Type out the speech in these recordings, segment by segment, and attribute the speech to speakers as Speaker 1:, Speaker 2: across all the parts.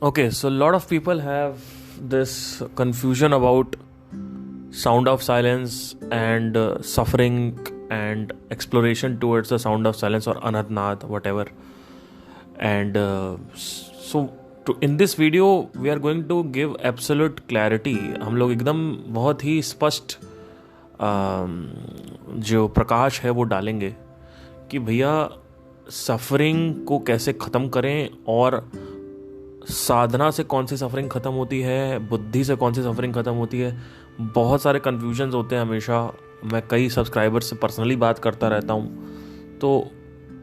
Speaker 1: Okay, so a lot of people have this confusion about sound of silence and suffering and exploration towards the sound of silence or anadnad, whatever. And in this video we are going to give absolute clarity. हम लोग एकदम बहुत ही स्पष्ट जो प्रकाश है वो डालेंगे कि भैया सफरिंग को कैसे ख़त्म करें और साधना से कौन सी सफरिंग ख़त्म होती है, बुद्धि से कौन सी सफरिंग ख़त्म होती है. बहुत सारे कन्फ्यूजन्स होते हैं हमेशा. मैं कई सब्सक्राइबर्स से पर्सनली बात करता रहता हूँ, तो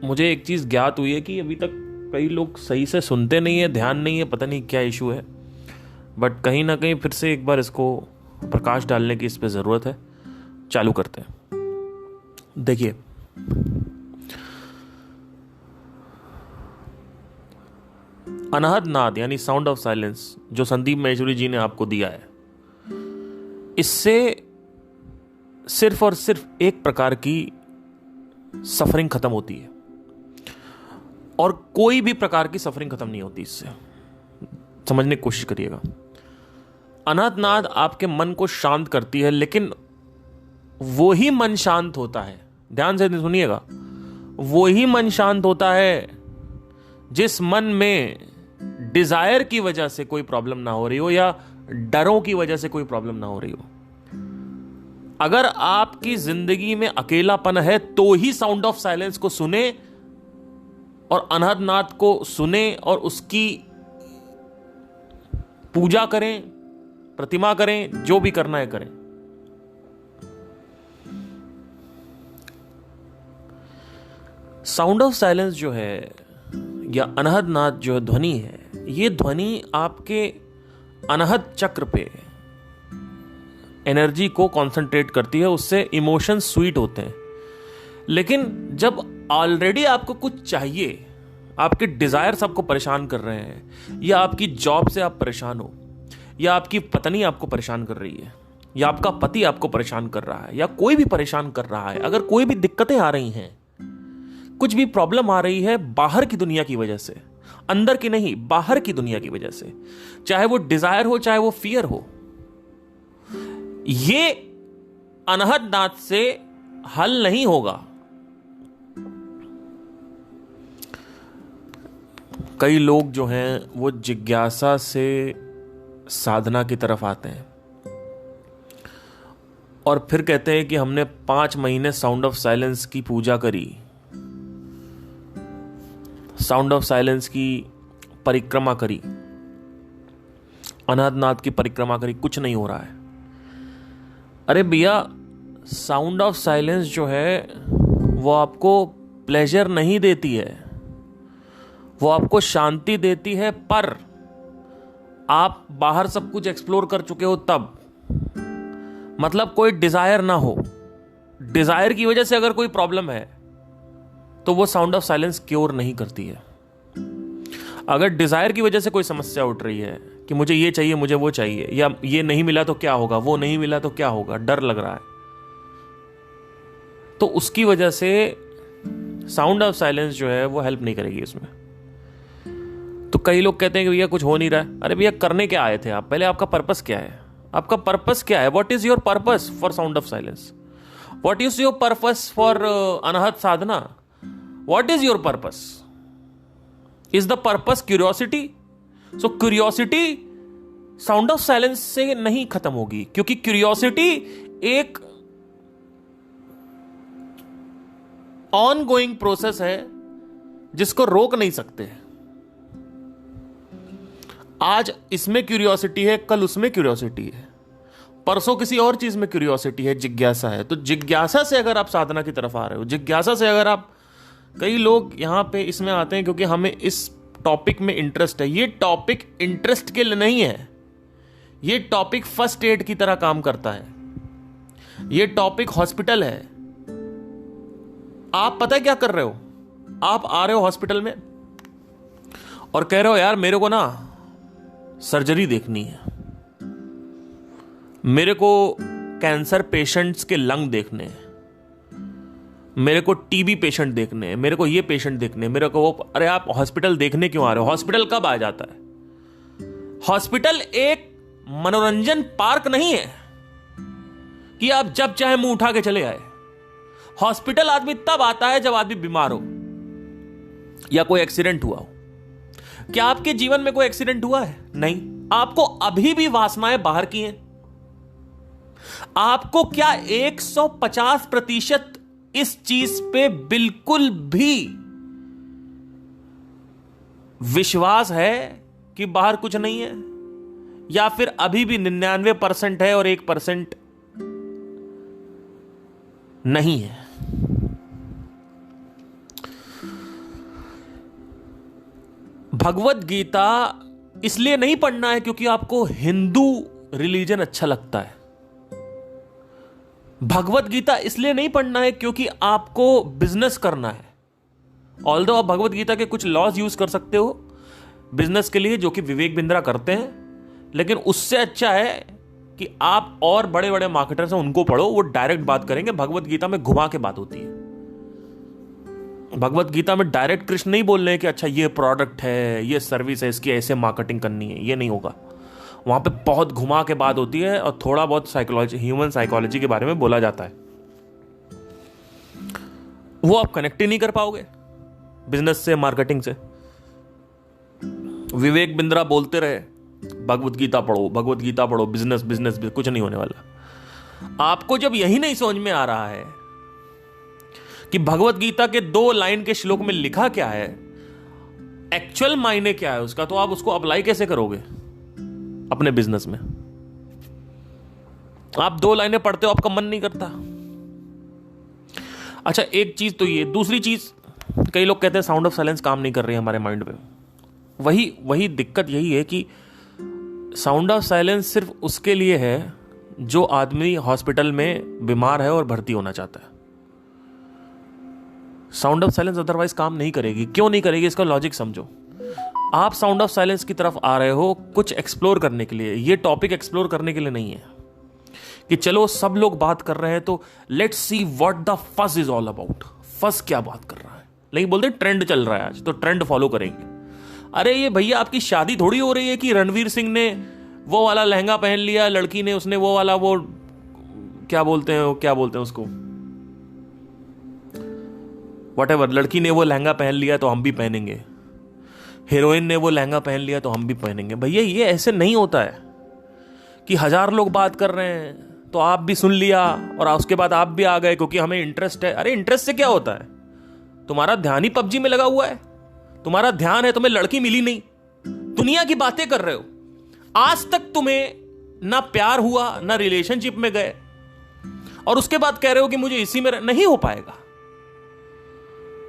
Speaker 1: मुझे एक चीज़ ज्ञात हुई है कि अभी तक कई लोग सही से सुनते नहीं है, ध्यान नहीं है, पता नहीं क्या इशू है. बट कहीं ना कहीं फिर से एक बार इसको प्रकाश डालने की इस पर ज़रूरत है. चालू करते हैं. देखिए, अनहद नाद यानी साउंड ऑफ साइलेंस जो संदीप महेश्वरी जी ने आपको दिया है, इससे सिर्फ और सिर्फ एक प्रकार की सफरिंग खत्म होती है और कोई भी प्रकार की सफरिंग खत्म नहीं होती. इससे समझने की कोशिश करिएगा. अनहद नाद आपके मन को शांत करती है, लेकिन वो ही मन शांत होता है, ध्यान से सुनिएगा, वो ही मन शांत होता है जिस मन में डिजायर की वजह से कोई प्रॉब्लम ना हो रही हो या डरों की वजह से कोई प्रॉब्लम ना हो रही हो. अगर आपकी जिंदगी में अकेलापन है तो ही साउंड ऑफ साइलेंस को सुने और अनहद नाद को सुने और उसकी पूजा करें, प्रतिमा करें, जो भी करना है करें. साउंड ऑफ साइलेंस जो है या अनहद नाद जो ध्वनि है, ये ध्वनि आपके अनहद चक्र पे एनर्जी को कंसंट्रेट करती है, उससे इमोशन स्वीट होते हैं. लेकिन जब ऑलरेडी आपको कुछ चाहिए, आपके डिजायर्स आपको परेशान कर रहे हैं, या आपकी जॉब से आप परेशान हो, या आपकी पत्नी आपको परेशान कर रही है, या आपका पति आपको परेशान कर रहा है, या कोई भी परेशान कर रहा है, अगर कोई भी दिक्कतें आ रही हैं, कुछ भी प्रॉब्लम आ रही है बाहर की दुनिया की वजह से, अंदर की नहीं, बाहर की दुनिया की वजह से, चाहे वो डिजायर हो, चाहे वो फियर हो, ये अनहद नाद से हल नहीं होगा. कई लोग जो हैं वो जिज्ञासा से साधना की तरफ आते हैं और फिर कहते हैं कि हमने 5 महीने साउंड ऑफ साइलेंस की पूजा करी, साउंड ऑफ साइलेंस की परिक्रमा करी, अनहद नाद की परिक्रमा करी, कुछ नहीं हो रहा है. अरे भैया, साउंड ऑफ साइलेंस जो है वो आपको प्लेजर नहीं देती है, वो आपको शांति देती है, पर आप बाहर सब कुछ एक्सप्लोर कर चुके हो तब. मतलब कोई डिजायर ना हो, डिजायर की वजह से अगर कोई प्रॉब्लम है तो वो साउंड ऑफ साइलेंस क्योर नहीं करती है. अगर डिजायर की वजह से कोई समस्या उठ रही है कि मुझे ये चाहिए, मुझे वो चाहिए, या ये नहीं मिला तो क्या होगा, वो नहीं मिला तो क्या होगा, डर लग रहा है, तो उसकी वजह से साउंड ऑफ साइलेंस जो है वो हेल्प नहीं करेगी इसमें. तो कई लोग कहते हैं कि भैया कुछ हो नहीं रहा है. अरे भैया, करने क्या आए थे आप? पहले आपका पर्पस क्या है? आपका पर्पस क्या है? What is your purpose for sound of silence? What is your purpose for अनहद साधना? What is your purpose? Is the purpose curiosity? So curiosity sound of silence से नहीं खत्म होगी, क्योंकि क्यूरियोसिटी एक ऑन गोइंग प्रोसेस है जिसको रोक नहीं सकते. आज इसमें क्यूरियोसिटी है, कल उसमें क्यूरियोसिटी है, परसों किसी और चीज में क्यूरियोसिटी है, जिज्ञासा है. तो जिज्ञासा से अगर आप साधना की तरफ आ रहे हो, जिज्ञासा से अगर आप, कई लोग यहां पे इसमें आते हैं क्योंकि हमें इस टॉपिक में इंटरेस्ट है. ये टॉपिक इंटरेस्ट के लिए नहीं है, ये टॉपिक फर्स्ट एड की तरह काम करता है, ये टॉपिक हॉस्पिटल है. आप पता है क्या कर रहे हो? आप आ रहे हो हॉस्पिटल में और कह रहे हो यार मेरे को ना सर्जरी देखनी है, मेरे को कैंसर पेशेंट्स के लंग देखने हैं, मेरे को टीबी पेशेंट देखने हैं, मेरे को ये पेशेंट देखने हैं, मेरे को वो. अरे आप हॉस्पिटल देखने क्यों आ रहे हो? हॉस्पिटल कब आ जाता है? हॉस्पिटल एक मनोरंजन पार्क नहीं है कि आप जब चाहे मुंह उठा के चले आए। हॉस्पिटल आदमी तब आता है जब आदमी बीमार हो या कोई एक्सीडेंट हुआ हो। क्या आपके जीवन में कोई एक्सीडेंट हुआ है? नहीं। आपको अभी भी वासनाएं बाहर की हैं? आपको क्या 150% इस चीज पे बिल्कुल भी विश्वास है कि बाहर कुछ नहीं है, या फिर अभी भी 99% है और 1% नहीं है? भगवत गीता इसलिए नहीं पढ़ना है क्योंकि आपको हिंदू रिलीजन अच्छा लगता है। भगवत गीता इसलिए नहीं पढ़ना है क्योंकि आपको बिजनेस करना है। ऑल्दो आप भगवत गीता के कुछ लॉज यूज कर सकते हो बिजनेस के लिए, जो कि विवेक बिंद्रा करते हैं, लेकिन उससे अच्छा है कि आप और बड़े बड़े मार्केटर्स हैं उनको पढ़ो, वो डायरेक्ट बात करेंगे। भगवत गीता में घुमा के बात होती है। भगवत गीता में डायरेक्ट कृष्ण नहीं बोल रहे हैं कि अच्छा ये प्रोडक्ट है, ये सर्विस है, इसकी ऐसे मार्केटिंग करनी है, ये नहीं होगा। वहां पे बहुत घुमा के बात होती है और थोड़ा बहुत साइकोलॉजी, ह्यूमन साइकोलॉजी के बारे में बोला जाता है। वो आप कनेक्ट ही नहीं कर पाओगे बिजनेस से, मार्केटिंग से। विवेक बिंद्रा बोलते रहे भगवत गीता पढ़ो, भगवत गीता पढ़ो, बिजनेस बिजनेस, कुछ नहीं होने वाला। आपको जब यही नहीं समझ में आ रहा है कि भगवत गीता के 2 लाइन के श्लोक में लिखा क्या है, एक्चुअल मायने क्या है उसका, तो आप उसको अप्लाई कैसे करोगे अपने बिजनेस में? आप 2 लाइनें पढ़ते हो, आपका मन नहीं करता। अच्छा, एक चीज तो ये। दूसरी चीज, कई लोग कहते हैं साउंड ऑफ साइलेंस काम नहीं कर रही है हमारे माइंड पे। वही दिक्कत यही है कि साउंड ऑफ साइलेंस सिर्फ उसके लिए है जो आदमी हॉस्पिटल में बीमार है और भर्ती होना चाहता है। साउंड ऑफ साइलेंस अदरवाइज काम नहीं करेगी। क्यों नहीं करेगी, इसका लॉजिक समझो। आप साउंड ऑफ साइलेंस की तरफ आ रहे हो कुछ एक्सप्लोर करने के लिए। ये टॉपिक एक्सप्लोर करने के लिए नहीं है कि चलो सब लोग बात कर रहे हैं तो लेट्स सी व्हाट द फस इज ऑल अबाउट। फस क्या बात कर रहा है? लेकिन बोलते ट्रेंड चल रहा है आज, तो ट्रेंड फॉलो करेंगे। अरे ये भैया आपकी शादी थोड़ी हो रही है कि रणवीर सिंह ने वो वाला लहंगा पहन लिया, लड़की ने उसने वो वाला, वो क्या बोलते हैं उसको, व्हाटएवर, लड़की ने वो लहंगा पहन लिया तो हम भी पहनेंगे, हीरोइन ने वो लहंगा पहन लिया तो हम भी पहनेंगे। भैया ये ऐसे नहीं होता है कि 1000 लोग बात कर रहे हैं तो आप भी सुन लिया और उसके बाद आप भी आ गए क्योंकि हमें इंटरेस्ट है। अरे इंटरेस्ट से क्या होता है? तुम्हारा ध्यान ही पबजी में लगा हुआ है। तुम्हारा ध्यान है, तुम्हें लड़की मिली नहीं, दुनिया की बातें कर रहे हो। आज तक तुम्हें ना प्यार हुआ ना रिलेशनशिप में गए और उसके बाद कह रहे हो कि मुझे इसी में नहीं हो पाएगा।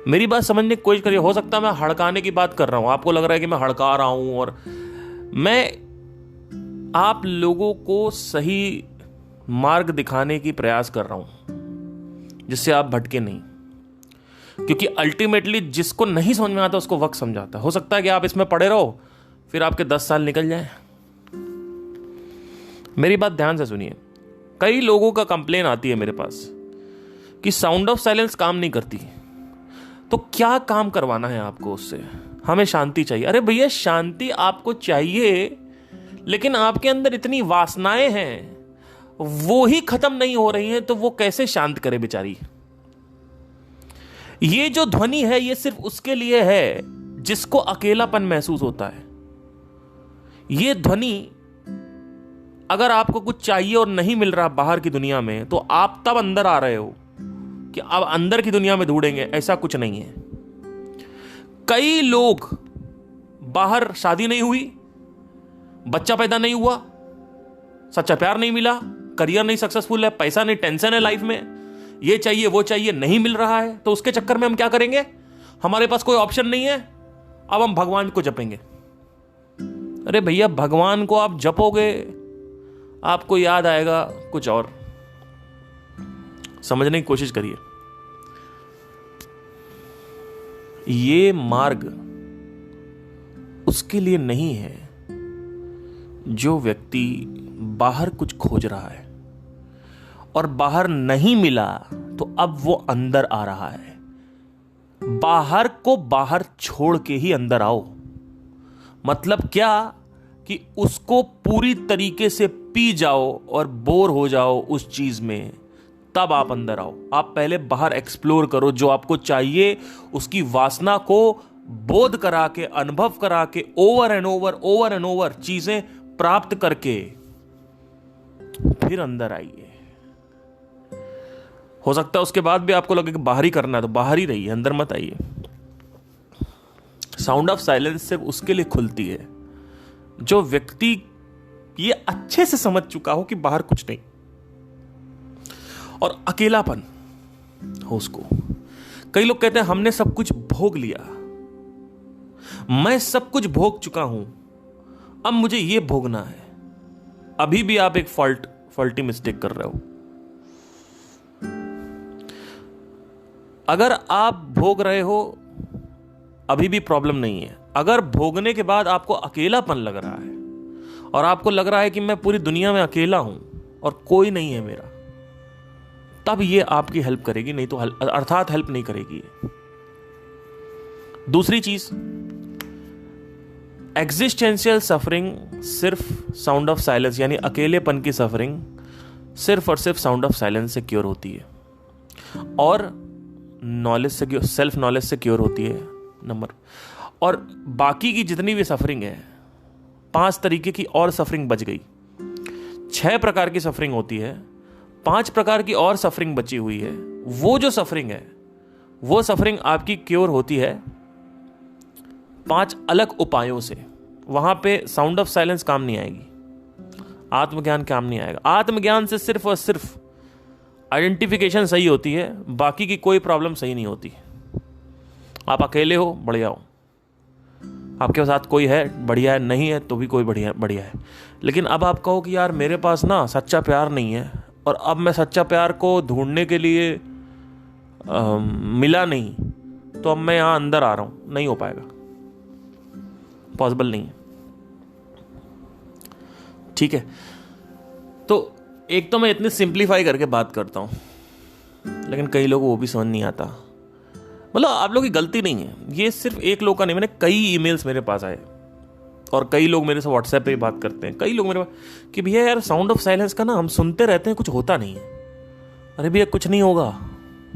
Speaker 1: मेरी बात समझने की कोशिश करिए। हो सकता है मैं हड़काने की बात कर रहा हूं, आपको लग रहा है कि मैं हड़का रहा हूं, और मैं आप लोगों को सही मार्ग दिखाने की प्रयास कर रहा हूं जिससे आप भटके नहीं। क्योंकि अल्टीमेटली जिसको नहीं समझ में आता उसको वक्त समझाता है। हो सकता है कि आप इसमें पड़े रहो फिर आपके 10 साल निकल जाए। मेरी बात ध्यान से सुनिए। कई लोगों का कंप्लेन आती है मेरे पास कि साउंड ऑफ साइलेंस काम नहीं करती। तो क्या काम करवाना है आपको उससे? हमें शांति चाहिए। अरे भैया शांति आपको चाहिए, लेकिन आपके अंदर इतनी वासनाएं हैं वो ही खत्म नहीं हो रही हैं, तो वो कैसे शांत करे बेचारी? ये जो ध्वनि है ये सिर्फ उसके लिए है जिसको अकेलापन महसूस होता है। ये ध्वनि अगर आपको कुछ चाहिए और नहीं मिल रहा बाहर की दुनिया में, तो आप तब अंदर आ रहे हो कि अब अंदर की दुनिया में ढूंढेंगे, ऐसा कुछ नहीं है। कई लोग बाहर शादी नहीं हुई, बच्चा पैदा नहीं हुआ, सच्चा प्यार नहीं मिला, करियर नहीं सक्सेसफुल है, पैसा नहीं, टेंशन है लाइफ में, ये चाहिए वो चाहिए, नहीं मिल रहा है, तो उसके चक्कर में हम क्या करेंगे? हमारे पास कोई ऑप्शन नहीं है, अब हम भगवान को जपेंगे। अरे भैया भगवान को आप जपोगे आपको याद आएगा कुछ और। समझने की कोशिश करिए। ये मार्ग उसके लिए नहीं है जो व्यक्ति बाहर कुछ खोज रहा है और बाहर नहीं मिला तो अब वो अंदर आ रहा है। बाहर को बाहर छोड़ के ही अंदर आओ। मतलब क्या? कि उसको पूरी तरीके से पी जाओ और बोर हो जाओ उस चीज में, तब आप अंदर आओ। आप पहले बाहर एक्सप्लोर करो, जो आपको चाहिए उसकी वासना को बोध करा के, अनुभव करा के, ओवर एंड ओवर चीजें प्राप्त करके फिर अंदर आइए। हो सकता है उसके बाद भी आपको लगे कि बाहर ही करना है तो बाहर ही रहिए, अंदर मत आइए। साउंड ऑफ साइलेंस सिर्फ उसके लिए खुलती है जो व्यक्ति ये अच्छे से समझ चुका हो कि बाहर कुछ नहीं, और अकेलापन हो उसको। कई लोग कहते हैं हमने सब कुछ भोग लिया, मैं सब कुछ भोग चुका हूं, अब मुझे ये भोगना है। अभी भी आप एक फॉल्टी मिस्टेक कर रहे हो। अगर आप भोग रहे हो अभी भी प्रॉब्लम नहीं है। अगर भोगने के बाद आपको अकेलापन लग रहा है और आपको लग रहा है कि मैं पूरी दुनिया में अकेला हूं और कोई नहीं है मेरा, तब ये आपकी हेल्प करेगी, नहीं तो अर्थात हेल्प नहीं करेगी। दूसरी चीज, एग्जिस्टेंशियल सफरिंग सिर्फ साउंड ऑफ साइलेंस यानी अकेलेपन की सफरिंग सिर्फ और सिर्फ साउंड ऑफ साइलेंस से क्योर होती है, और नॉलेज से, सेल्फ नॉलेज से क्योर होती है नंबर। और बाकी की जितनी भी सफरिंग है, 5 तरीके की और सफरिंग बच गई। 6 प्रकार की सफरिंग होती है, 5 प्रकार की और सफरिंग बची हुई है। वो जो सफरिंग है, वो सफरिंग आपकी क्योर होती है 5 अलग उपायों से। वहां पे साउंड ऑफ साइलेंस काम नहीं आएगी, आत्मज्ञान काम नहीं आएगा। आत्मज्ञान से सिर्फ और सिर्फ आइडेंटिफिकेशन सही होती है, बाकी की कोई प्रॉब्लम सही नहीं होती। आप अकेले हो, बढ़िया हो। आपके साथ कोई है, बढ़िया है। नहीं है तो भी कोई बढ़िया है। लेकिन अब आप कहो कि यार मेरे पास ना सच्चा प्यार नहीं है, और अब मैं सच्चा प्यार को ढूंढने के लिए मिला नहीं, तो अब मैं यहां अंदर आ रहा हूं, नहीं हो पाएगा, पॉसिबल नहीं है। ठीक है, तो एक तो मैं इतनी सिंप्लीफाई करके बात करता हूं, लेकिन कई लोगों को वो भी समझ नहीं आता। मतलब आप लोगों की गलती नहीं है, ये सिर्फ एक लोग का नहीं। मैंने कई ईमेल्स मेरे पास आए, और कई लोग मेरे से व्हाट्सएप पे भी बात करते हैं। कई लोग मेरे पास कि भैया यार साउंड ऑफ साइलेंस का ना हम सुनते रहते हैं, कुछ होता नहीं है। अरे भैया कुछ नहीं होगा,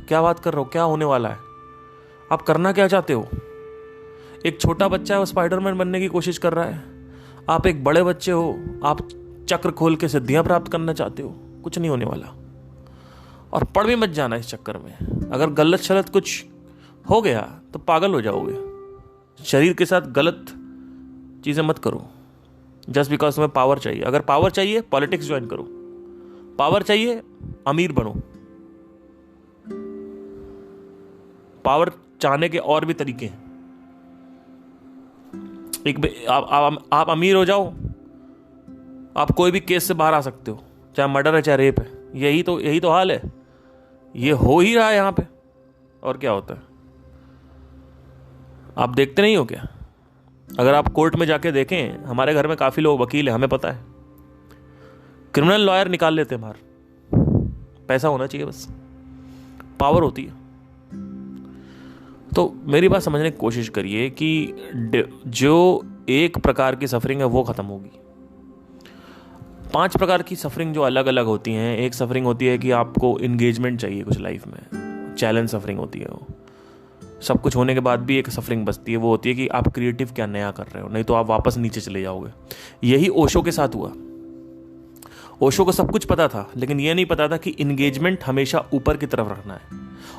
Speaker 1: क्या बात कर रहे हो, क्या होने वाला है? आप करना क्या चाहते हो? एक छोटा बच्चा है, वो स्पाइडरमैन बनने की कोशिश कर रहा है। आप एक बड़े बच्चे हो, आप चक्र खोल के सिद्धियां प्राप्त करना चाहते हो। कुछ नहीं होने वाला, और पढ़ भी मत जाना इस चक्कर में। अगर गलत शलत कुछ हो गया तो पागल हो जाओगे। शरीर के साथ गलत चीजें मत करो जस्ट बिकॉज तुम्हें पावर चाहिए। अगर पावर चाहिए, पॉलिटिक्स ज्वाइन करो। पावर चाहिए, अमीर बनो। पावर चाहने के और भी तरीके हैं। आप अमीर हो जाओ, आप कोई भी केस से बाहर आ सकते हो, चाहे मर्डर है चाहे रेप है। यही तो हाल है, ये हो ही रहा है यहां पे। और क्या होता है आप देखते नहीं हो क्या? अगर आप कोर्ट में जाके देखें, हमारे घर में काफी लोग वकील हैं, हमें पता है, क्रिमिनल लॉयर निकाल लेते हैं बाहर। पैसा होना चाहिए, बस पावर होती है। तो मेरी बात समझने की कोशिश करिए कि जो एक प्रकार की सफरिंग है वो खत्म होगी। 5 प्रकार की सफरिंग जो अलग अलग होती हैं। एक सफरिंग होती है कि आपको इंगेजमेंट चाहिए कुछ लाइफ में, चैलेंज सफरिंग होती है। वो सब कुछ होने के बाद भी एक सफरिंग बचती है, वो होती है कि आप क्रिएटिव क्या नया कर रहे हो, नहीं तो आप वापस नीचे चले जाओगे। यही ओशो के साथ हुआ। ओशो को सब कुछ पता था, लेकिन यह नहीं पता था कि इंगेजमेंट हमेशा ऊपर की तरफ रखना है,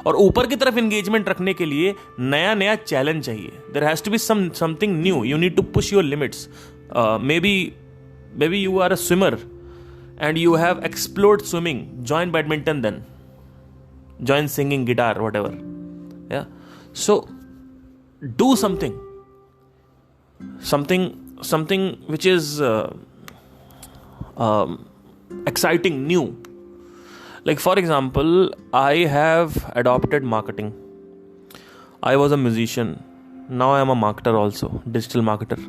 Speaker 1: और ऊपर की तरफ इंगेजमेंट रखने के लिए नया नया चैलेंज चाहिए। There has to be something new, you need to push your limits. maybe you are a swimmer and you have explored swimming, join badminton, then join singing, guitar, whatever. Yeah, so do something which is exciting, new. Like for example, I have adopted marketing. I was a musician, now I am a marketer also, digital marketer.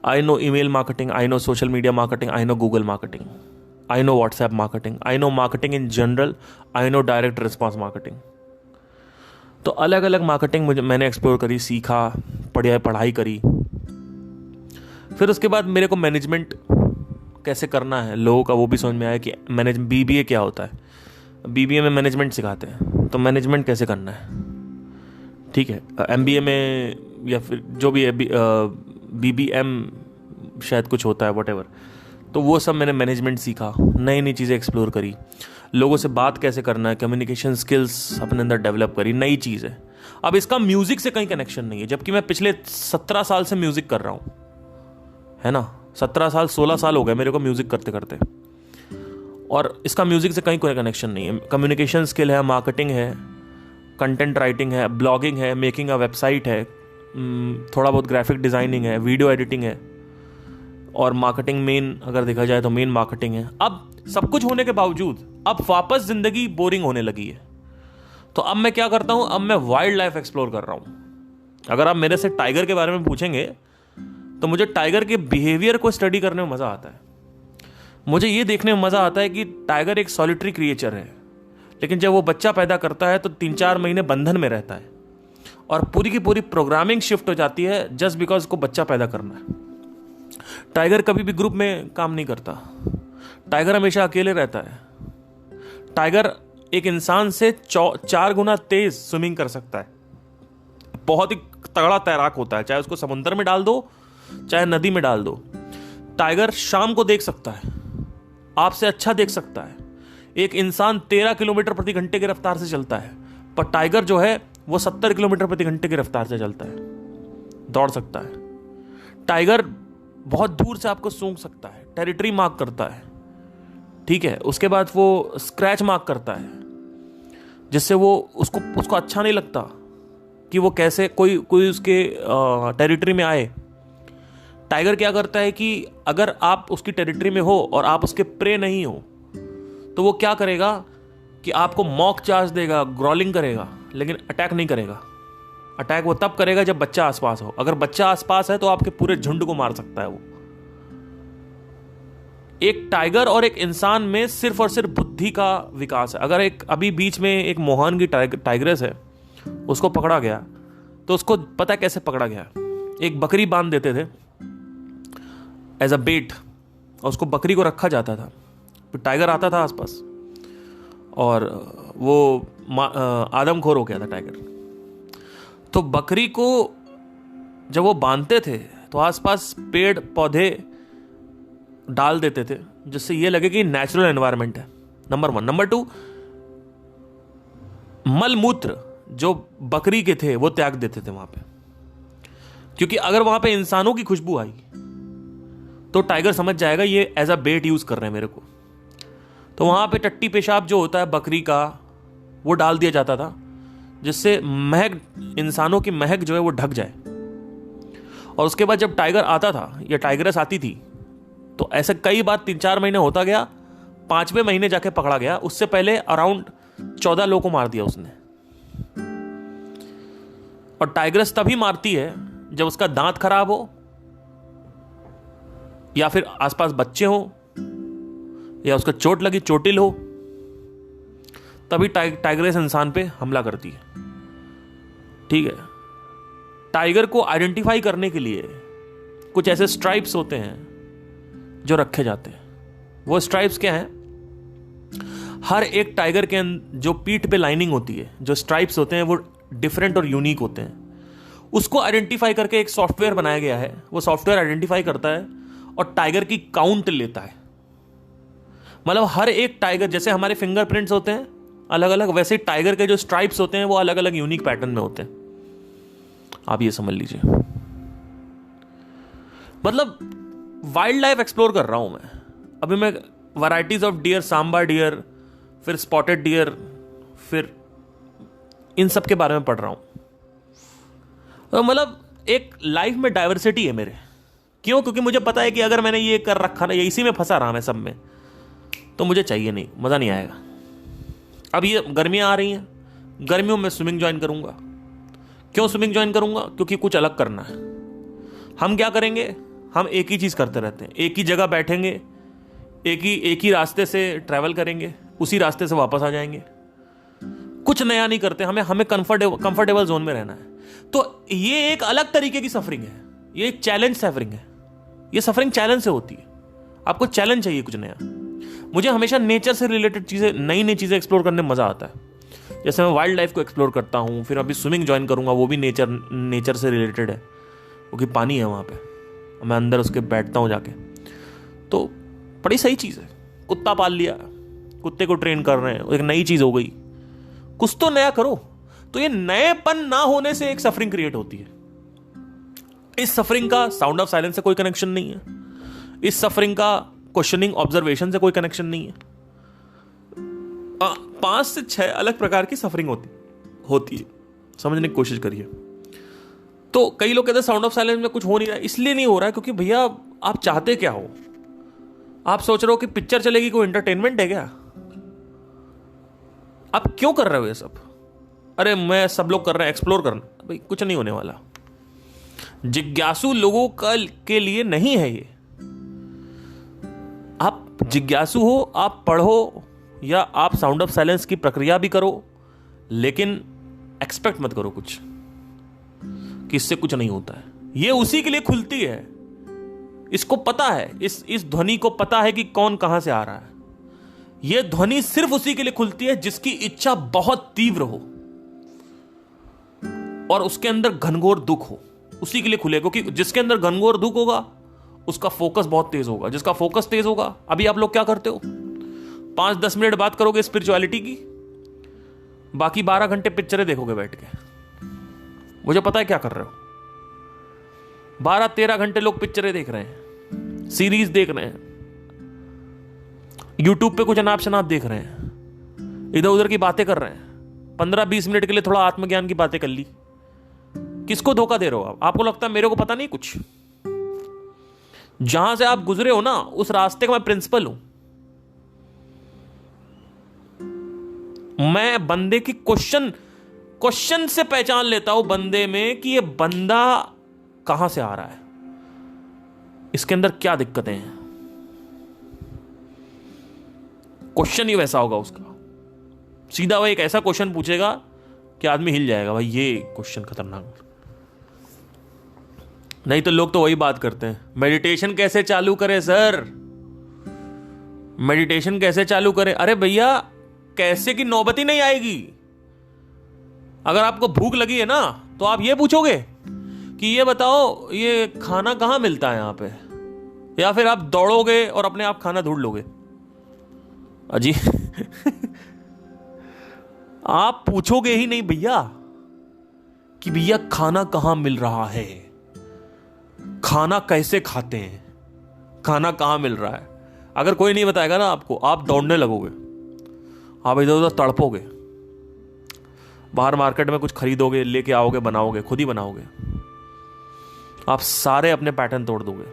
Speaker 1: I know email marketing, I know social media marketing, I know Google marketing, I know WhatsApp marketing, I know marketing in general, I know direct response marketing. तो अलग अलग marketing मैंने explore करी, सीखा, पढ़ाई करी। फिर उसके बाद मेरे को मैनेजमेंट कैसे करना है लोगों का वो भी समझ में आया कि बीबीए क्या होता है। बीबीए में मैनेजमेंट सिखाते हैं, तो मैनेजमेंट कैसे करना है, ठीक है। एमबीए में या फिर जो भी है बीबीएम शायद कुछ होता है, व्हाटएवर, तो वो सब मैंने मैनेजमेंट सीखा, नई नई चीज़ें एक्सप्लोर करी, लोगों से बात कैसे करना है, कम्युनिकेशन स्किल्स अपने अंदर डेवलप करी, नई चीज़ है। अब इसका म्यूज़िक से कहीं कनेक्शन नहीं है, जबकि मैं पिछले 17 साल से म्यूज़िक कर रहा हूँ, है ना। 17 साल 16 साल हो गए मेरे को म्यूज़िक करते करते, और इसका म्यूज़िक से कहीं कोई कनेक्शन नहीं है। कम्युनिकेशन स्किल है, मार्केटिंग है, कंटेंट राइटिंग है, ब्लॉगिंग है, मेकिंग अ वेबसाइट है, थोड़ा बहुत ग्राफिक डिज़ाइनिंग है, वीडियो एडिटिंग है, और मार्केटिंग मेन अगर देखा जाए तो मेन मार्केटिंग है। अब सब कुछ होने के बावजूद अब वापस ज़िंदगी बोरिंग होने लगी है, तो अब मैं क्या करता हूँ, अब मैं वाइल्ड लाइफ एक्सप्लोर कर रहा हूँ। अगर आप मेरे से टाइगर के बारे में पूछेंगे तो मुझे टाइगर के बिहेवियर को स्टडी करने में मज़ा आता है। मुझे ये देखने में मज़ा आता है कि टाइगर एक सॉलिटरी क्रिएचर है, लेकिन जब वो बच्चा पैदा करता है तो 3-4 महीने बंधन में रहता है, और पूरी की पूरी प्रोग्रामिंग शिफ्ट हो जाती है जस्ट बिकॉज उसको बच्चा पैदा करना है। टाइगर कभी भी ग्रुप में काम नहीं करता, टाइगर हमेशा अकेले रहता है। टाइगर एक इंसान से 4 गुना तेज स्विमिंग कर सकता है, बहुत ही तगड़ा तैराक होता है, चाहे उसको समुद्र में डाल दो चाहे नदी में डाल दो। टाइगर शाम को देख सकता है, आपसे अच्छा देख सकता है। एक इंसान 13 किलोमीटर प्रति घंटे की रफ्तार से चलता है, पर टाइगर जो है वो 70 किलोमीटर प्रति घंटे की रफ्तार से चलता है, दौड़ सकता है। टाइगर बहुत दूर से आपको सूंघ सकता है, टेरिटरी मार्क करता है, ठीक है। उसके बाद वो स्क्रैच मार्क करता है, जिससे वो उसको अच्छा नहीं लगता कि वो कैसे कोई उसके टेरिटरी में आए। टाइगर क्या करता है कि अगर आप उसकी टेरिटरी में हो और आप उसके प्रे नहीं हो, तो वो क्या करेगा कि आपको मॉक चार्ज देगा, ग्रॉलिंग करेगा, लेकिन अटैक नहीं करेगा। अटैक वो तब करेगा जब बच्चा आसपास हो। अगर बच्चा आसपास है तो आपके पूरे झुंड को मार सकता है वो। एक टाइगर और एक इंसान में सिर्फ और सिर्फ बुद्धि का विकास है। अगर एक अभी बीच में एक मोहन की टाइग्रेस है, उसको पकड़ा गया, तो उसको पता है कैसे पकड़ा गया। एक बकरी बांध देते थे एज अ बेट, और उसको बकरी को रखा जाता था, फिर टाइगर आता था आसपास, और वो आदमखोर हो गया था टाइगर। तो बकरी को जब वो बांधते थे तो आसपास पेड़ पौधे डाल देते थे, जिससे ये लगे कि नेचुरल एनवायरनमेंट है, नंबर 1। नंबर 2, मल मूत्र जो बकरी के थे वो त्याग देते थे वहां पे, क्योंकि अगर वहां पे इंसानों की खुशबू आई तो टाइगर समझ जाएगा ये एज अ बेट यूज कर रहे हैं मेरे को। तो वहां पे टट्टी पेशाब जो होता है बकरी का, वो डाल दिया जाता था, जिससे महक, इंसानों की महक जो है वो ढक जाए। और उसके बाद जब टाइगर आता था या टाइगरेस आती थी, तो ऐसे कई बार 3-4 महीने होता गया, 5वें महीने जाके पकड़ा गया। उससे पहले अराउंड 14 लोगों को मार दिया उसने। और टाइगरेस तभी मारती है जब उसका दांत खराब हो, या फिर आसपास बच्चे हो, या उसका चोट लगी, चोटिल हो, तभी टाइगरेस इंसान पे हमला करती है, ठीक है। टाइगर को आइडेंटिफाई करने के लिए कुछ ऐसे स्ट्राइप्स होते हैं जो रखे जाते हैं। वो स्ट्राइप्स क्या हैं? हर एक टाइगर के जो पीठ पे लाइनिंग होती है, जो स्ट्राइप्स होते हैं, वो डिफरेंट और यूनिक होते हैं। उसको आइडेंटिफाई करके एक सॉफ्टवेयर बनाया गया है। वो सॉफ्टवेयर आइडेंटिफाई करता है और टाइगर की काउंट लेता है। मतलब हर एक टाइगर, जैसे हमारे फिंगरप्रिंट्स होते हैं अलग अलग, वैसे टाइगर के जो स्ट्राइप्स होते हैं वो अलग अलग यूनिक पैटर्न में होते हैं। आप ये समझ लीजिए। मतलब वाइल्ड लाइफ एक्सप्लोर कर रहा हूं मैं। अभी मैं varieties of deer, sambar deer, फिर स्पॉटेड डियर, फिर इन सब के बारे में पढ़ रहा हूं। तो मतलब एक लाइफ में डाइवर्सिटी है मेरे। क्यों? क्योंकि मुझे पता है कि अगर मैंने ये कर रखा ना, ये इसी में फंसा रहा मैं सब में, तो मुझे चाहिए नहीं, मज़ा नहीं आएगा। अब ये गर्मियाँ आ रही हैं, गर्मियों में स्विमिंग ज्वाइन करूँगा। क्यों स्विमिंग ज्वाइन करूँगा? क्योंकि कुछ अलग करना है। हम क्या करेंगे? हम एक ही चीज़ करते रहते हैं, एक ही जगह बैठेंगे, एक ही रास्ते से ट्रैवल करेंगे, उसी रास्ते से वापस आ जाएंगे। कुछ नया नहीं करते। हमें कंफर्टेबल जोन में रहना है। तो ये एक अलग तरीके की सफरिंग है, ये एक चैलेंज सफरिंग है। ये सफरिंग चैलेंज से होती है। आपको चैलेंज चाहिए कुछ नया। मुझे हमेशा नेचर से रिलेटेड चीजें, नई नई चीजें एक्सप्लोर करने में मजा आता है। जैसे मैं वाइल्ड लाइफ को एक्सप्लोर करता हूँ, फिर अभी स्विमिंग ज्वाइन करूंगा, वो भी नेचर से रिलेटेड है, क्योंकि पानी है वहां पे, मैं अंदर उसके बैठता हूँ जाके, तो बड़ी सही चीज है। कुत्ता पाल लिया, कुत्ते को ट्रेन कर रहे हैं, एक नई चीज हो गई, कुछ तो नया करो। तो ये नएपन ना होने से एक सफरिंग क्रिएट होती है। इस सफरिंग का साउंड ऑफ साइलेंस से कोई कनेक्शन नहीं है। इस सफरिंग का क्वेश्चनिंग ऑब्जर्वेशन से कोई कनेक्शन नहीं है। 5 से 6 अलग प्रकार की सफरिंग होती है। समझने की कोशिश करिए। तो कई लोग कहते हैं साउंड ऑफ साइलेंस में कुछ हो नहीं रहा है। इसलिए नहीं हो रहा है क्योंकि भैया आप चाहते क्या हो? आप सोच रहे हो कि पिक्चर चलेगी, कोई एंटरटेनमेंट है क्या? आप क्यों कर रहे हो ये सब? अरे मैं, सब लोग कर रहे हैं, एक्सप्लोर करना। भाई कुछ नहीं होने वाला। जिज्ञासु लोगों के लिए नहीं है ये। आप जिज्ञासु हो, आप पढ़ो या आप साउंड ऑफ साइलेंस की प्रक्रिया भी करो, लेकिन एक्सपेक्ट मत करो कुछ कि इससे कुछ नहीं होता है। ये उसी के लिए खुलती है, इसको पता है, इस ध्वनि को पता है कि कौन कहां से आ रहा है। यह ध्वनि सिर्फ उसी के लिए खुलती है जिसकी इच्छा बहुत तीव्र हो और उसके अंदर घनघोर दुख हो, उसी के लिए खुले। क्योंकि जिसके अंदर घनघोर दुख होगा उसका फोकस बहुत तेज होगा। जिसका फोकस तेज होगा, अभी आप लोग क्या करते हो, 5-10 मिनट बात करोगे स्पिरिचुअलिटी की, बाकी 12 घंटे पिक्चरें देखोगे बैठ के। मुझे पता है क्या कर रहे हो। 12-13 घंटे लोग पिक्चरें देख रहे हैं, सीरीज देख रहे हैं, यूट्यूब पे कुछ अनाप शनाप देख रहे हैं, इधर उधर की बातें कर रहे हैं। 15-20 मिनट के लिए थोड़ा आत्मज्ञान की बातें कर ली। किसको धोखा दे रहे हो आप? आपको लगता है मेरे को पता नहीं कुछ? जहां से आप गुजरे हो ना, उस रास्ते का मैं प्रिंसिपल हूं। मैं बंदे की क्वेश्चन से पहचान लेता हूं बंदे में कि ये बंदा कहां से आ रहा है, इसके अंदर क्या दिक्कतें हैं। क्वेश्चन ही वैसा होगा उसका। सीधा वो एक ऐसा क्वेश्चन पूछेगा कि आदमी हिल जाएगा, भाई ये क्वेश्चन खतरनाक। नहीं तो लोग तो वही बात करते हैं, मेडिटेशन कैसे चालू करें सर, मेडिटेशन कैसे चालू करें। अरे भैया, कैसे की नौबत ही नहीं आएगी। अगर आपको भूख लगी है ना, तो आप ये पूछोगे कि ये बताओ ये खाना कहां मिलता है यहां पे, या फिर आप दौड़ोगे और अपने आप खाना ढूंढ लोगे। अजी आप पूछोगे ही नहीं भैया कि भैया खाना कहां मिल रहा है, खाना कैसे खाते हैं, खाना कहां मिल रहा है। अगर कोई नहीं बताएगा ना आपको, आप दौड़ने लगोगे, आप इधर उधर तड़पोगे, बाहर मार्केट में कुछ खरीदोगे, लेके आओगे, बनाओगे, खुद ही बनाओगे। आप सारे अपने पैटर्न तोड़ दोगे।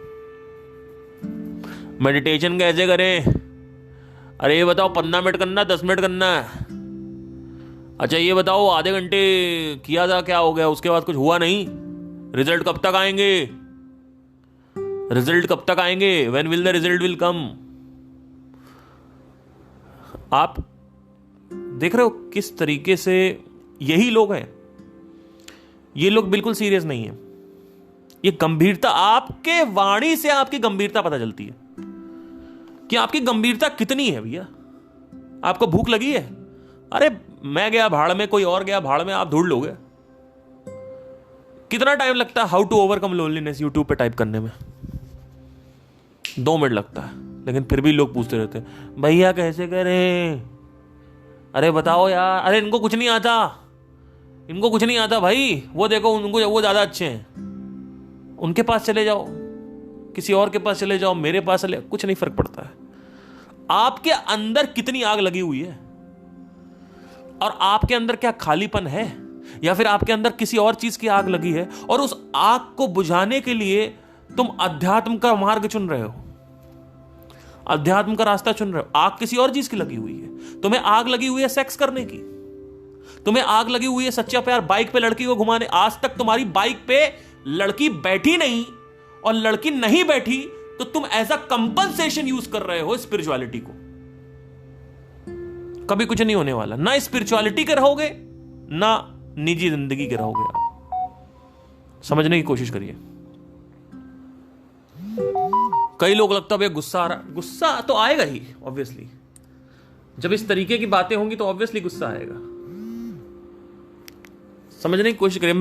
Speaker 1: मेडिटेशन कैसे करें? अरे ये बताओ 15 मिनट करना, 10 मिनट करना है। अच्छा ये बताओ आधे घंटे किया था, क्या हो गया, उसके बाद कुछ हुआ नहीं, रिजल्ट कब तक आएंगे, रिजल्ट कब तक आएंगे, when will the result will come. आप देख रहे हो किस तरीके से यही लोग हैं। ये लोग बिल्कुल सीरियस नहीं है। ये गंभीरता, आपके वाणी से आपकी गंभीरता पता चलती है कि आपकी गंभीरता कितनी है। भैया आपको भूख लगी है, अरे मैं गया भाड़ में, कोई और गया भाड़ में, आप ढूंढ लोगे। कितना टाइम लगता है how to overcome loneliness YouTube पे टाइप करने में? 2 मिनट लगता है, लेकिन फिर भी लोग पूछते रहते हैं भैया कैसे करें, अरे बताओ यार। अरे इनको कुछ नहीं आता, इनको कुछ नहीं आता भाई, वो देखो उनको, वो ज्यादा अच्छे हैं, उनके पास चले जाओ, किसी और के पास चले जाओ, मेरे पास चले, कुछ नहीं फर्क पड़ता है। आपके अंदर कितनी आग लगी हुई है और आपके अंदर क्या खालीपन है, या फिर आपके अंदर किसी और चीज की आग लगी है और उस आग को बुझाने के लिए तुम अध्यात्म का मार्ग चुन रहे हो, अध्यात्म का रास्ता चुन रहे हो। आग किसी और चीज की लगी हुई है। तुम्हें आग लगी हुई है सेक्स करने की, तुम्हें आग लगी हुई है सच्चा प्यार, बाइक पे लड़की को घुमाने। आज तक तुम्हारी बाइक पे लड़की बैठी नहीं और लड़की नहीं बैठी तो तुम ऐसा कंपनसेशन यूज कर रहे हो स्पिरिचुअलिटी को। कभी कुछ नहीं होने वाला, ना स्पिरिचुअलिटी के रहोगे ना निजी जिंदगी के रहोगे। आप समझने की कोशिश करिए। कई लोग लगता है भैया गुस्सा आ रहा, गुस्सा तो आएगा ही ऑब्वियसली, जब इस तरीके की बातें होंगी तो ऑब्वियसली गुस्सा आएगा। समझने की कोशिश करिए,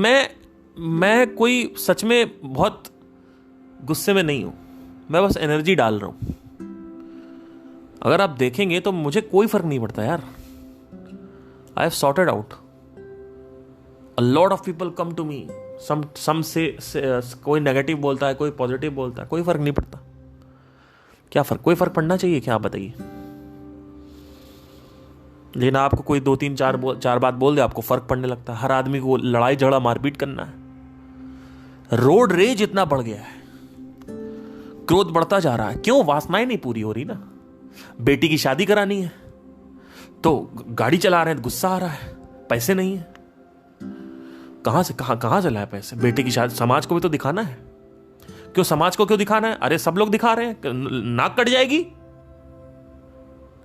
Speaker 1: मैं कोई सच में बहुत गुस्से में नहीं हूं, मैं बस एनर्जी डाल रहा हूं। अगर आप देखेंगे तो मुझे कोई फर्क नहीं पड़ता यार। I have sorted out. A lot of people come to me, some से कोई नेगेटिव बोलता है, कोई पॉजिटिव बोलता है, कोई फर्क नहीं पड़ता। क्या फर्क, कोई फर्क पड़ना चाहिए क्या, आप बताइए। लेकिन आपको कोई 2 3 4 बात बोल दे, आपको फर्क पड़ने लगता है। हर आदमी को लड़ाई झगड़ा मारपीट करना है। रोड रेज इतना बढ़ गया है, क्रोध बढ़ता जा रहा है। क्यों? वासनाएं नहीं पूरी हो रही ना। बेटी की शादी करानी है तो गाड़ी चला रहे हैं, गुस्सा आ रहा है, पैसे नहीं है। कहां से लाए पैसे? बेटी की शादी, समाज को भी तो दिखाना है। क्यों समाज को क्यों दिखाना है? अरे सब लोग दिखा रहे हैं, नाक कट जाएगी,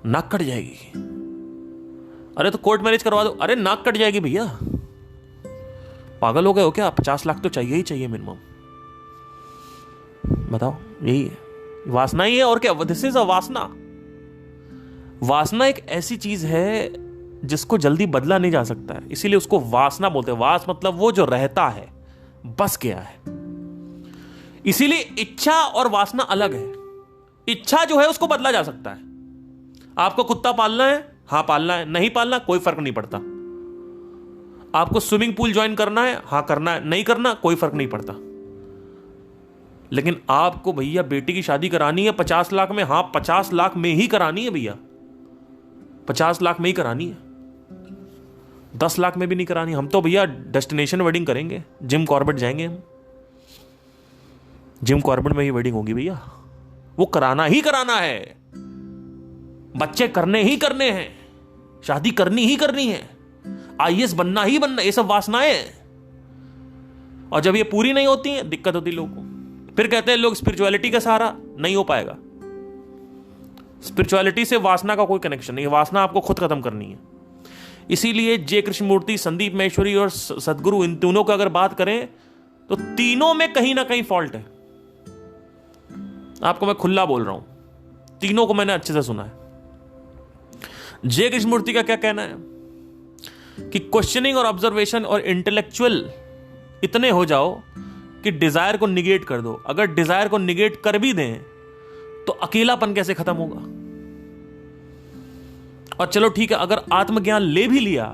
Speaker 1: नाक कट जाएगी। अरे तो कोर्ट मैरिज करवा दो, अरे नाक कट जाएगी भैया। पागल हो गए हो क्या? 50 लाख तो चाहिए ही चाहिए मिनिमम। बताओ, यही है वासना ही है और क्या। दिस इज अ वासना। वासना एक ऐसी चीज है जिसको जल्दी बदला नहीं जा सकता है, इसीलिए उसको वासना बोलते हैं। वास मतलब वो जो रहता है, बस गया है। इसीलिए इच्छा और वासना अलग है। इच्छा जो है उसको बदला जा सकता है। आपको कुत्ता पालना है, हां पालना है, नहीं पालना कोई फर्क नहीं पड़ता। आपको स्विमिंग पूल ज्वाइन करना है, हां करना है, नहीं करना कोई फर्क नहीं पड़ता। लेकिन आपको भैया बेटी की शादी करानी है 50 लाख में, हां 50 लाख में ही करानी है भैया, 50 लाख में ही करानी है, 10 लाख में भी नहीं करानी। हम तो भैया डेस्टिनेशन वेडिंग करेंगे, जिम कॉर्बेट जाएंगे हम, जिम कॉर्बेट में ही वेडिंग होगी भैया। वो कराना ही कराना है, बच्चे करने ही करने हैं, शादी करनी ही करनी है, आईएएस बनना ही बनना, ये सब वासनाएं हैं। और जब ये पूरी नहीं होती हैं दिक्कत होती लोगों को। फिर कहते हैं लोग स्पिरिचुअलिटी का सहारा, नहीं हो पाएगा। स्पिरिचुअलिटी से वासना का कोई कनेक्शन नहीं है, वासना आपको खुद खत्म करनी है। इसीलिए जय कृष्णमूर्ति, संदीप महेश्वरी और सदगुरु, इन तीनों का अगर बात करें तो तीनों में कहीं ना कहीं फॉल्ट है। आपको मैं खुला बोल रहा हूं, तीनों को मैंने अच्छे से सुना है। जय कृष्णमूर्ति का क्या कहना है कि क्वेश्चनिंग और ऑब्जर्वेशन और इंटेलेक्चुअल इतने हो जाओ कि डिजायर को निगेट कर दो। अगर डिजायर को निगेट कर भी दें तो अकेलापन कैसे खत्म होगा? और चलो ठीक है, अगर आत्मज्ञान ले भी लिया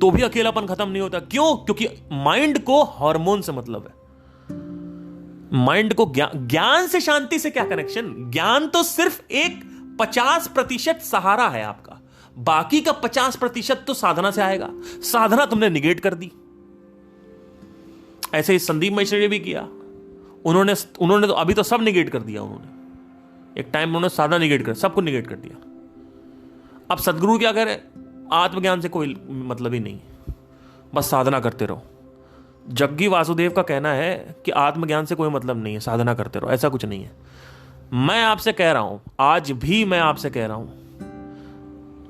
Speaker 1: तो भी अकेलापन खत्म नहीं होता। क्यों? क्योंकि माइंड को हार्मोन से मतलब है। माइंड को ज्ञान से, शांति से क्या कनेक्शन? ज्ञान तो सिर्फ एक 50% सहारा है आपका, बाकी का 50% तो साधना से आएगा। साधना तुमने निगेट कर दी। ऐसे ही संदीप महेश्वरी ने भी किया। उन्होंने तो अभी तो सब निगेट कर दिया। उन्होंने एक टाइम उन्होंने साधना निगेट कर, सबको निगेट कर दिया। अब सदगुरु क्या कह रहे? आत्मज्ञान से कोई मतलब ही नहीं, बस साधना करते रहो। जग्गी वासुदेव का कहना है कि आत्मज्ञान से कोई मतलब नहीं है, साधना करते रहो। ऐसा कुछ नहीं है। मैं आपसे कह रहा हूं, आज भी मैं आपसे कह रहा हूं,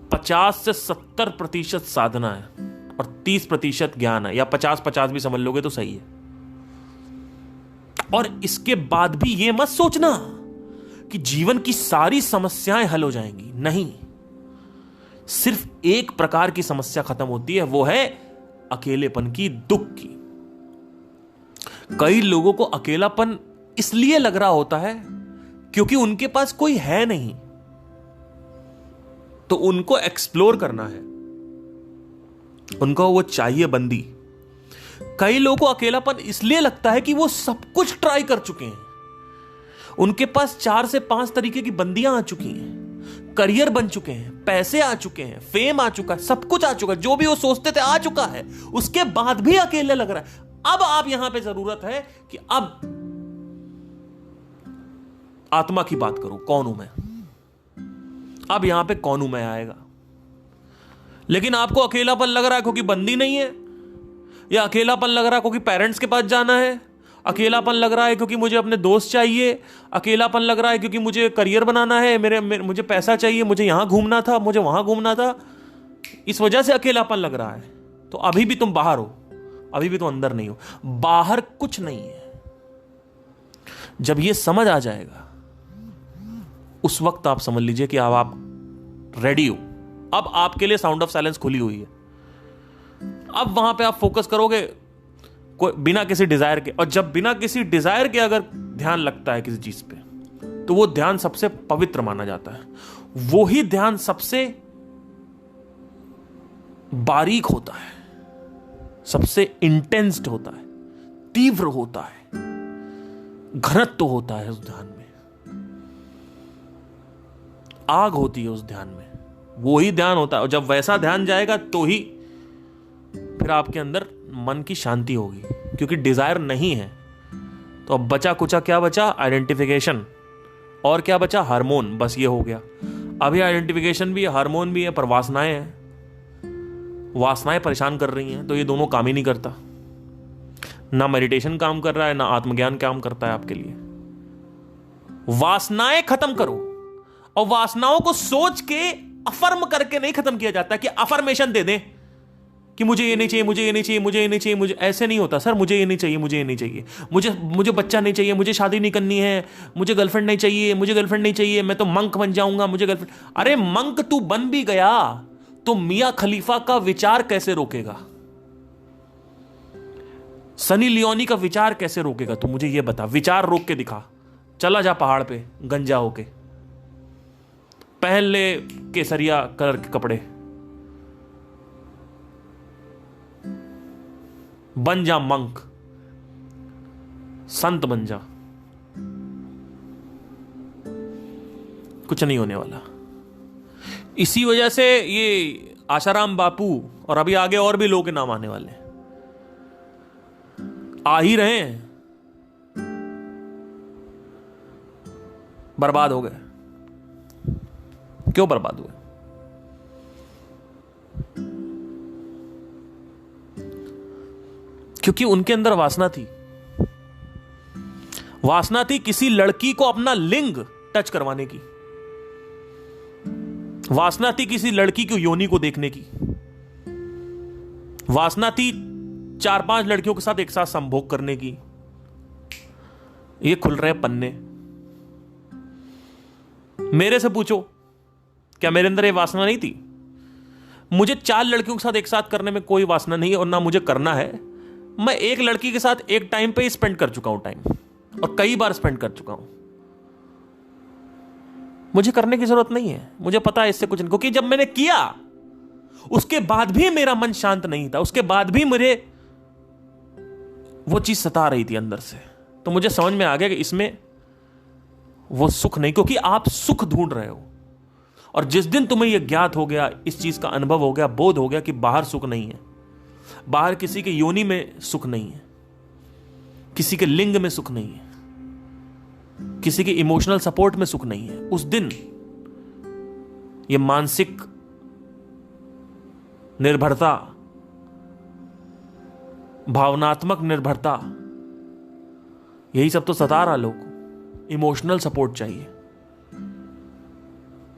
Speaker 1: 50 से 70% साधना है और 30% ज्ञान है, या 50-50 भी समझ लोगे तो सही है। और इसके बाद भी यह मत सोचना कि जीवन की सारी समस्याएं हल हो जाएंगी। नहीं, सिर्फ एक प्रकार की समस्या खत्म होती है, वो है अकेलेपन की, दुख की। कई लोगों को अकेलापन इसलिए लग रहा होता है क्योंकि उनके पास कोई है नहीं, तो उनको एक्सप्लोर करना है, उनको वो चाहिए बंदी। कई लोगों को अकेलापन इसलिए लगता है कि वो सब कुछ ट्राई कर चुके हैं, उनके पास 4 से 5 तरीके की बंदियां आ चुकी हैं, करियर बन चुके हैं, पैसे आ चुके हैं, फेम आ चुका है, सब कुछ आ चुका है, जो भी वो सोचते थे आ चुका है, उसके बाद भी अकेले लग रहा है। अब आप यहां पे जरूरत है कि अब आत्मा की बात करूं, कौन हूं मैं। अब यहां पे कौन हूं मैं आएगा। लेकिन आपको अकेलापन लग रहा है क्योंकि बंदी नहीं है, या अकेलापन लग रहा है क्योंकि पेरेंट्स के पास जाना है, अकेलापन लग रहा है क्योंकि मुझे अपने दोस्त चाहिए, अकेलापन लग रहा है क्योंकि मुझे करियर बनाना है, मुझे पैसा चाहिए, मुझे यहां घूमना था, मुझे वहां घूमना था, इस वजह से अकेलापन लग रहा है। तो अभी भी तुम बाहर हो, अभी भी तो अंदर नहीं हो। बाहर कुछ नहीं है। जब ये समझ आ जाएगा उस वक्त आप समझ लीजिए कि अब आप रेडी हो, अब आपके लिए साउंड ऑफ साइलेंस खुली हुई है। अब वहां पे आप फोकस करोगे कोई बिना किसी डिजायर के, और जब बिना किसी डिजायर के अगर ध्यान लगता है किसी चीज पे, तो वो ध्यान सबसे पवित्र माना जाता है। वो ही ध्यान सबसे बारीक होता है, सबसे इंटेंस्ड होता है, तीव्र होता है, घनत्व होता है उस ध्यान में, आग होती है उस ध्यान में। वो ही ध्यान होता है, और जब वैसा ध्यान जाएगा तो ही फिर आपके अंदर मन की शांति होगी, क्योंकि डिजायर नहीं है। तो अब बचा कुचा क्या बचा? आइडेंटिफिकेशन। और क्या बचा? हार्मोन। बस ये हो गया। अभी आइडेंटिफिकेशन भी है, हार्मोन भी है, पर वासनाएं हैं। वासनाएं परेशान कर रही हैं, तो ये दोनों काम ही नहीं करता। ना मेडिटेशन काम कर रहा है, ना आत्मज्ञान काम करता है आपके लिए। वासनाएं खत्म करो, और वासनाओं को सोच के अफर्म करके नहीं खत्म किया जाता कि अफर्मेशन दे दें कि मुझे ये नहीं चाहिए, मुझे ये नहीं चाहिए, मुझे ये नहीं चाहिए, मुझे ऐसे नहीं होता। सर मुझे ये नहीं चाहिए, मुझे ये नहीं चाहिए, मुझे बच्चा नहीं चाहिए, मुझे शादी नहीं करनी है, मुझे गर्लफ्रेंड नहीं चाहिए, मुझे गर्लफ्रेंड नहीं चाहिए, मैं तो मंक बन जाऊंगा, मुझे गर्लफ्रेंड। अरे मंक तू बन भी गया तो मियां खलीफा का विचार कैसे रोकेगा? सनी लियोनी का विचार कैसे रोकेगा? तू मुझे ये बता, विचार रोक के दिखा। चला जा पहाड़ पे गंजा होके, पहन ले केसरिया कलर के कपड़े, बन जा मंक, संत बन जा। कुछ नहीं होने वाला। इसी वजह से ये आशाराम बापू और अभी आगे और भी लोगों के नाम आने वाले हैं, आ ही रहे हैं, बर्बाद हो गए। क्यों बर्बाद हुए? क्योंकि उनके अंदर वासना थी। वासना थी किसी लड़की को अपना लिंग टच करवाने की, वासना थी किसी लड़की की योनि को देखने की, वासना थी 4-5 लड़कियों के साथ एक साथ संभोग करने की। ये खुल रहे पन्ने। मेरे से पूछो, क्या मेरे अंदर ये वासना नहीं थी? मुझे 4 लड़कियों के साथ एक साथ करने में कोई वासना नहीं है, और ना मुझे करना है। मैं एक लड़की के साथ एक टाइम पे ही स्पेंड कर चुका हूं टाइम, और कई बार स्पेंड कर चुका हूं। मुझे करने की जरूरत नहीं है, मुझे पता है इससे कुछ नहीं। क्योंकि जब मैंने किया उसके बाद भी मेरा मन शांत नहीं था, उसके बाद भी मुझे वो चीज सता रही थी अंदर से। तो मुझे समझ में आ गया कि इसमें वो सुख नहीं, क्योंकि आप सुख ढूंढ रहे हो। और जिस दिन तुम्हें यह ज्ञात हो गया, इस चीज का अनुभव हो गया, बोध हो गया कि बाहर सुख नहीं है, बाहर किसी के योनि में सुख नहीं है, किसी के लिंग में सुख नहीं है, किसी के इमोशनल सपोर्ट में सुख नहीं है, उस दिन यह मानसिक निर्भरता, भावनात्मक निर्भरता, यही सब तो सता रहा लोग। इमोशनल सपोर्ट चाहिए,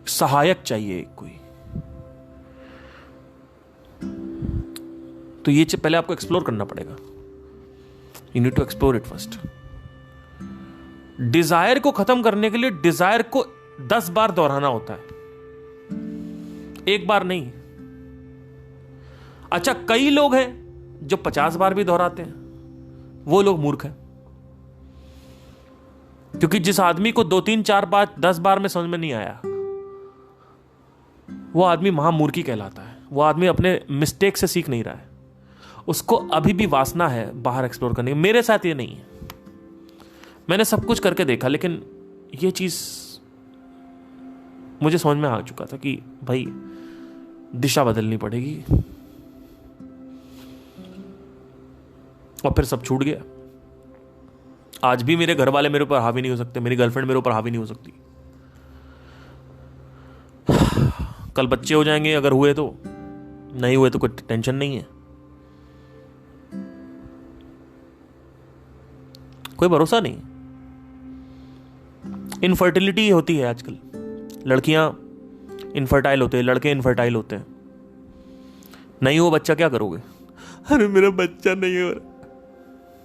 Speaker 1: सहायक चाहिए कोई। तो ये पहले आपको एक्सप्लोर करना पड़ेगा। You need to explore it first. Desire को खत्म करने के लिए डिजायर को 10 बार दोहराना होता है, एक बार नहीं। अच्छा, कई लोग हैं जो 50 बार भी दोहराते हैं, वो लोग मूर्ख हैं। क्योंकि जिस आदमी को 2, 3, 4 बार 10 बार में समझ में नहीं आया, वो आदमी महामूर्खी कहलाता है। वो आदमी अपने मिस्टेक से सीख नहीं रहा है, उसको अभी भी वासना है बाहर एक्सप्लोर करने की। मेरे साथ ये नहीं है, मैंने सब कुछ करके देखा, लेकिन ये चीज मुझे समझ में आ चुका था कि भाई दिशा बदलनी पड़ेगी, और फिर सब छूट गया। आज भी मेरे घर वाले मेरे ऊपर हावी नहीं हो सकते, मेरी गर्लफ्रेंड मेरे ऊपर हावी नहीं हो सकती। कल बच्चे हो जाएंगे, अगर हुए तो, नहीं हुए तो कोई टेंशन नहीं है। कोई भरोसा नहीं। इनफर्टिलिटी होती है आजकल, लड़कियां इनफर्टाइल होते हैं, लड़के इनफर्टाइल होते हैं। नहीं हो बच्चा, क्या करोगे? अरे मेरा बच्चा नहीं हो रहा,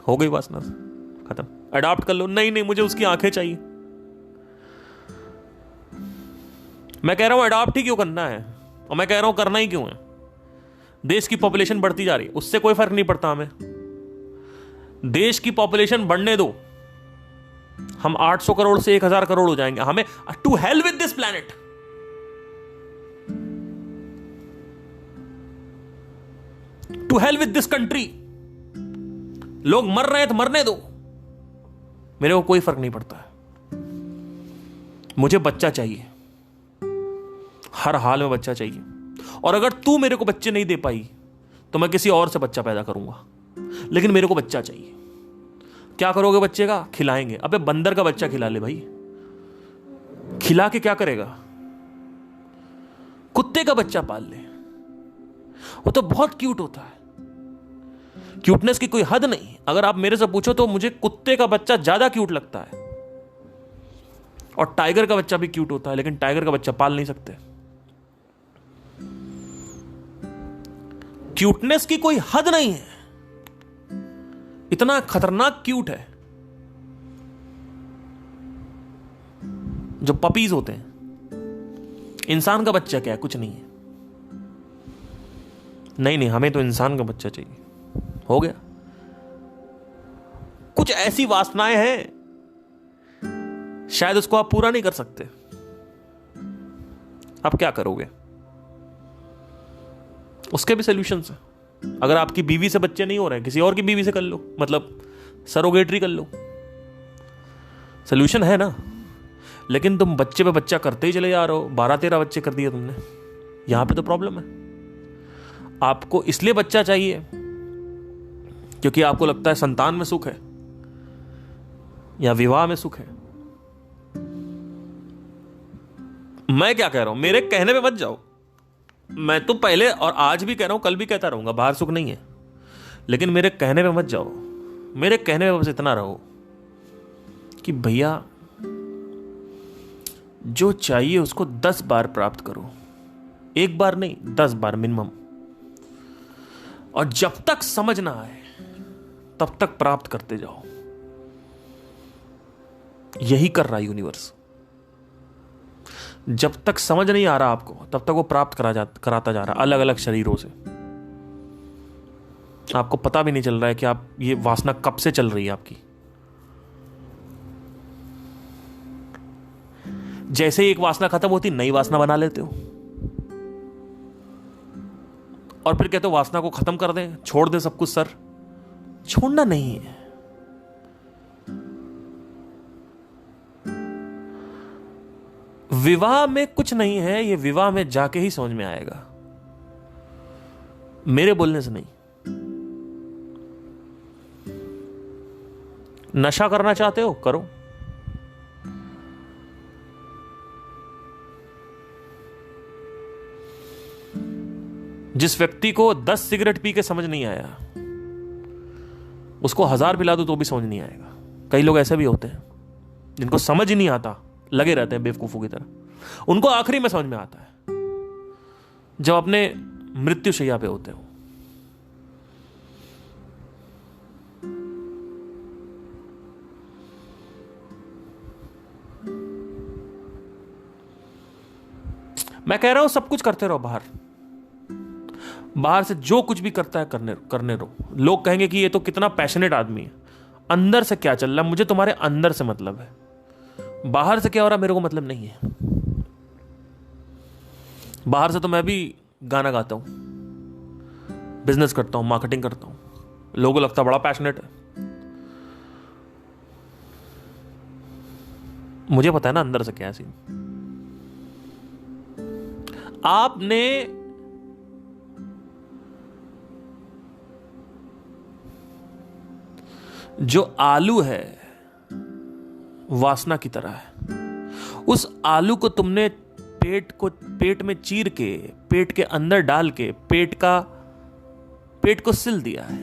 Speaker 1: हो गई वासना खत्म। अडॉप्ट कर लो। नहीं नहीं, मुझे उसकी आंखें चाहिए। मैं कह रहा हूं अडॉप्ट ही क्यों करना है, और मैं कह रहा हूं करना ही क्यों है। देश की पॉपुलेशन बढ़ती जा रही है, उससे कोई फर्क नहीं पड़ता हमें। देश की पॉपुलेशन बढ़ने दो, हम 800 करोड़ से 1000 करोड़ हो जाएंगे, हमें to hell with this planet. To hell with this country. लोग मर रहे हैं तो मरने दो, मेरे को कोई फर्क नहीं पड़ता है। मुझे बच्चा चाहिए, हर हाल में बच्चा चाहिए। और अगर तू मेरे को बच्चे नहीं दे पाई तो मैं किसी और से बच्चा पैदा करूंगा, लेकिन मेरे को बच्चा चाहिए। क्या करोगे बच्चे का? खिलाएंगे। अबे बंदर का बच्चा खिला ले भाई, खिला के क्या करेगा? कुत्ते का बच्चा पाल ले, वो तो बहुत क्यूट होता है। क्यूटनेस की कोई हद नहीं। अगर आप मेरे से पूछो तो मुझे कुत्ते का बच्चा ज्यादा क्यूट लगता है, और टाइगर का बच्चा भी क्यूट होता है, लेकिन टाइगर का बच्चा पाल नहीं सकते। क्यूटनेस की कोई हद नहीं है, इतना खतरनाक क्यूट है। जो पपीज होते हैं, इंसान का बच्चा क्या है? कुछ नहीं है। नहीं, हमें तो इंसान का बच्चा चाहिए। हो गया। कुछ ऐसी वासनाएं हैं, शायद उसको आप पूरा नहीं कर सकते। आप क्या करोगे? उसके भी सॉल्यूशंस हैं। अगर आपकी बीवी से बच्चे नहीं हो रहे हैं, किसी और की बीवी से कर लो, मतलब सरोगेटरी कर लो, सॉल्यूशन है ना। लेकिन तुम बच्चे पे बच्चा करते ही चले जा रहे हो, 12-13 बच्चे कर दिए तुमने। यहां पे तो प्रॉब्लम है। आपको इसलिए बच्चा चाहिए क्योंकि आपको लगता है संतान में सुख है या विवाह में सुख है। मैं क्या कह रहा हूं, मेरे कहने पे मत जाओ। मैं तो पहले और आज भी कह रहा हूं, कल भी कहता रहूंगा, बाहर सुख नहीं है। लेकिन मेरे कहने पे मत जाओ। मेरे कहने पे बस इतना रहो कि भैया जो चाहिए उसको 10 बार प्राप्त करो, एक बार नहीं, 10 बार मिनिमम। और जब तक समझ ना आए तब तक प्राप्त करते जाओ। यही कर रहा है यूनिवर्स। जब तक समझ नहीं आ रहा आपको, तब तक वो प्राप्त कराता जा रहा है अलग अलग शरीरों से। आपको पता भी नहीं चल रहा है कि आप ये वासना कब से चल रही है आपकी। जैसे ही एक वासना खत्म होती, नई वासना बना लेते हो, और फिर कहते हो वासना को खत्म कर दें, छोड़ दें सब कुछ। सर, छोड़ना नहीं है। विवाह में कुछ नहीं है, ये विवाह में जाके ही समझ में आएगा, मेरे बोलने से नहीं। नशा करना चाहते हो, करो। जिस व्यक्ति को 10 सिगरेट पी के समझ नहीं आया, उसको 1000 पिला दो तो भी समझ नहीं आएगा। कई लोग ऐसे भी होते हैं जिनको समझ ही नहीं आता, लगे रहते हैं बेवकूफों की तरह। उनको आखिरी में समझ में आता है, जब अपने मृत्युशैया पे होते हो। मैं कह रहा हूं सब कुछ करते रहो। बाहर से जो कुछ भी करता है करने रहो। लोग कहेंगे कि ये तो कितना पैशनेट आदमी है। अंदर से क्या चल रहा है, मुझे तुम्हारे अंदर से मतलब है। बाहर से क्या हो रहा है मेरे को मतलब नहीं है। बाहर से तो मैं भी गाना गाता हूं, बिजनेस करता हूं, मार्केटिंग करता हूं, लोगों को लगता बड़ा पैशनेट है। मुझे पता है ना अंदर से क्या है सीन। आपने जो आलू है वासना की तरह है। उस आलू को तुमने पेट में चीर के, पेट के अंदर डाल के, पेट को सिल दिया है।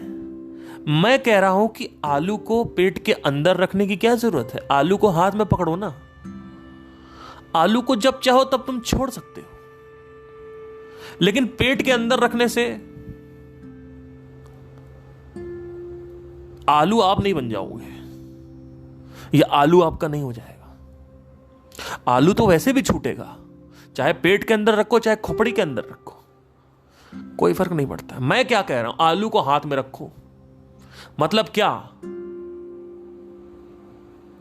Speaker 1: मैं कह रहा हूं कि आलू को पेट के अंदर रखने की क्या जरूरत है? आलू को हाथ में पकड़ो ना। आलू को जब चाहो तब तुम छोड़ सकते हो, लेकिन पेट के अंदर रखने से आलू आप नहीं बन जाओगे, या आलू आपका नहीं हो जाएगा। आलू तो वैसे भी छूटेगा। चाहे पेट के अंदर रखो चाहे खोपड़ी के अंदर रखो, कोई फर्क नहीं पड़ता। मैं क्या कह रहा हूं, आलू को हाथ में रखो, मतलब क्या,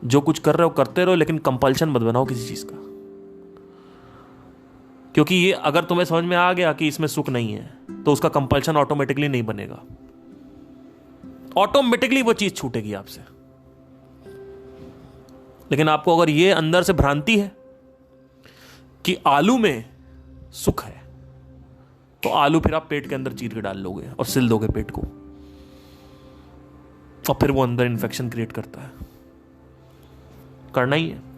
Speaker 1: जो कुछ कर रहे हो करते रहो, लेकिन कंपल्शन मत बनाओ किसी चीज का। क्योंकि ये अगर तुम्हें समझ में आ गया कि इसमें सुख नहीं है, तो उसका कंपल्शन ऑटोमेटिकली नहीं बनेगा, ऑटोमेटिकली वो चीज छूटेगी आपसे। लेकिन आपको अगर ये अंदर से भ्रांति है कि आलू में सुख है, तो आलू फिर आप पेट के अंदर चीर के डाल लोगे और सिल दोगे पेट को, और फिर वो अंदर इन्फेक्शन क्रिएट करता है। करना ही है।